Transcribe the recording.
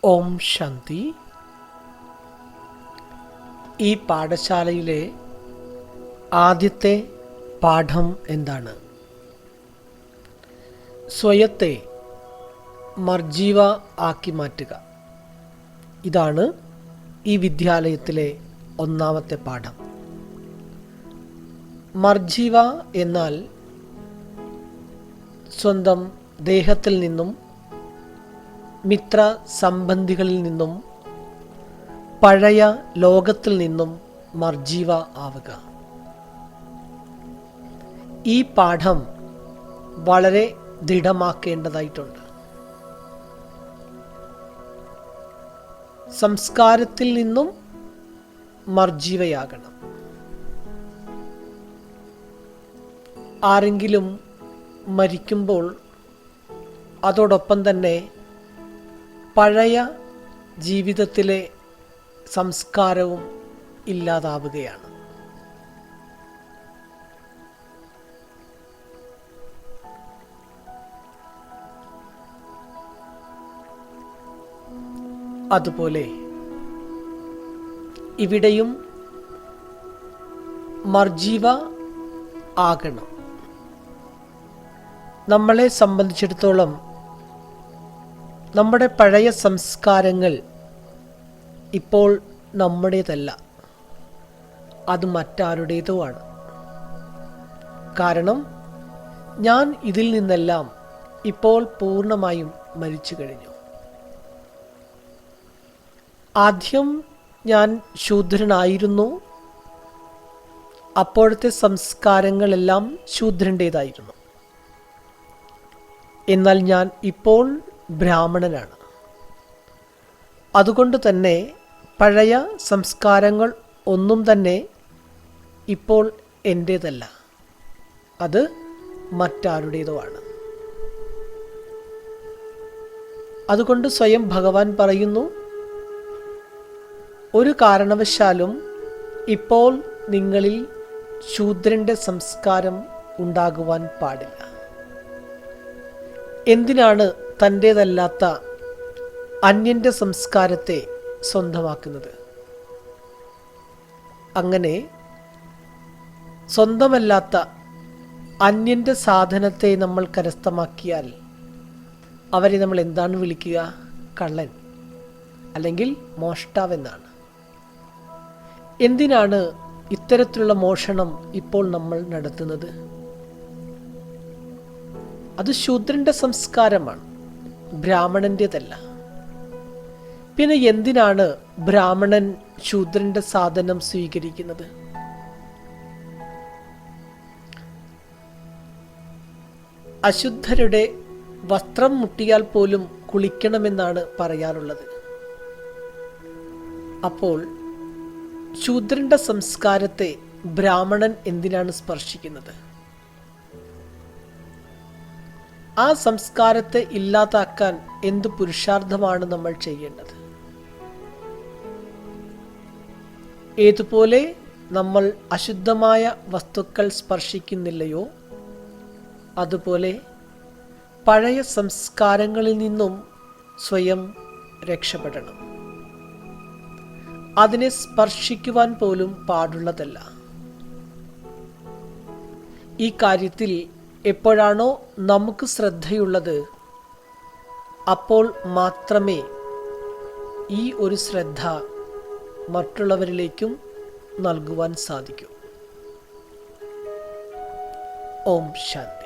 ഓം ശാന്തി. ഈ പാഠശാലയിലെ ആദ്യത്തെ പാഠം എന്താണ്? സ്വയത്തെ മർജീവ ആക്കി മാറ്റുക. ഇതാണ് ഈ വിദ്യാലയത്തിലെ ഒന്നാമത്തെ പാഠം. മർജീവ എന്നാൽ സ്വന്തം ദേഹത്തിൽ നിന്നും മിത്ര സംബന്ധികളിൽ നിന്നും പഴയ ലോകത്തിൽ നിന്നും മർജീവ ആവുക. ഈ പാഠം വളരെ ദൃഢമാക്കേണ്ടതായിട്ടുണ്ട്. സംസ്കാരത്തിൽ നിന്നും മർജീവയാകണം. ആരെങ്കിലും മരിക്കുമ്പോൾ അതോടൊപ്പം തന്നെ പഴയ ജീവിതത്തിലെ സംസ്കാരവും ഇല്ലാതാവുകയാണ്. അതുപോലെ ഇവിടെയും മർജീവ ആകണം. നമ്മളെ സംബന്ധിച്ചിടത്തോളം നമ്മുടെ പഴയ സംസ്കാരങ്ങൾ ഇപ്പോൾ നമ്മുടേതല്ല, അത് മറ്റാരുടേതോ ആണ്. കാരണം ഞാൻ ഇതിൽ നിന്നെല്ലാം ഇപ്പോൾ പൂർണ്ണമായും മരിച്ചു കഴിഞ്ഞു. ആദ്യം ഞാൻ ശൂദ്രനായിരുന്നു. അപ്പോഴത്തെ സംസ്കാരങ്ങളെല്ലാം ശൂദ്രൻ്റേതായിരുന്നു. എന്നാൽ ഞാൻ ഇപ്പോൾ ബ്രാഹ്മണനാണ്. അതുകൊണ്ട് തന്നെ പഴയ സംസ്കാരങ്ങൾ ഒന്നും തന്നെ ഇപ്പോൾ എൻ്റേതല്ല, അത് മറ്റാരുടേതോ ആണ്. അതുകൊണ്ട് സ്വയം ഭഗവാൻ പറയുന്നു, ഒരു കാരണവശാലും ഇപ്പോൾ നിങ്ങളിൽ ശൂദ്രൻ്റെ സംസ്കാരം ഉണ്ടാകുവാൻ പാടില്ല. എന്തിനാണ് തൻ്റേതല്ലാത്ത അന്യൻ്റെ സംസ്കാരത്തെ സ്വന്തമാക്കുന്നത്? അങ്ങനെ സ്വന്തമല്ലാത്ത അന്യൻ്റെ സാധനത്തെ നമ്മൾ കരസ്ഥമാക്കിയാൽ അവരെ നമ്മൾ എന്താണ് വിളിക്കുക? കള്ളൻ അല്ലെങ്കിൽ മോഷ്ടാവെന്നാണ്. എന്തിനാണ് ഇത്തരത്തിലുള്ള മോഷണം ഇപ്പോൾ നമ്മൾ നടത്തുന്നത്? അത് ശൂദ്രൻ്റെ സംസ്കാരമാണ്, ബ്രാഹ്മണൻ്റേതല്ല. പിന്നെ എന്തിനാണ് ബ്രാഹ്മണൻ ശൂദ്രൻ്റെ സാധനം സ്വീകരിക്കുന്നത്? അശുദ്ധരുടെ വസ്ത്രം മുട്ടിയാൽ പോലും കുളിക്കണമെന്നാണ് പറയാറുള്ളത്. അപ്പോൾ ശൂദ്രൻ്റെ സംസ്കാരത്തെ ബ്രാഹ്മണൻ എന്തിനാണ് സ്പർശിക്കുന്നത്? ആ സംസ്കാരത്തെ ഇല്ലാതാക്കാൻ എന്ത് പുരുഷാർത്ഥമാണ് നമ്മൾ ചെയ്യേണ്ടത്? ഏതുപോലെ നമ്മൾ അശുദ്ധമായ വസ്തുക്കൾ സ്പർശിക്കുന്നില്ലയോ, അതുപോലെ പഴയ സംസ്കാരങ്ങളിൽ നിന്നും സ്വയം രക്ഷപ്പെടണം. അതിനെ സ്പർശിക്കുവാൻ പോലും പാടുള്ളതല്ല. ഈ കാര്യത്തിൽ എപ്പോഴാണോ നമുക്ക് ശ്രദ്ധയുള്ളത്, അപ്പോൾ മാത്രമേ ഈ ഒരു ശ്രദ്ധ മറ്റുള്ളവരിലേക്കും നൽകുവാൻ സാധിക്കൂ. ഓം ശാന്തി.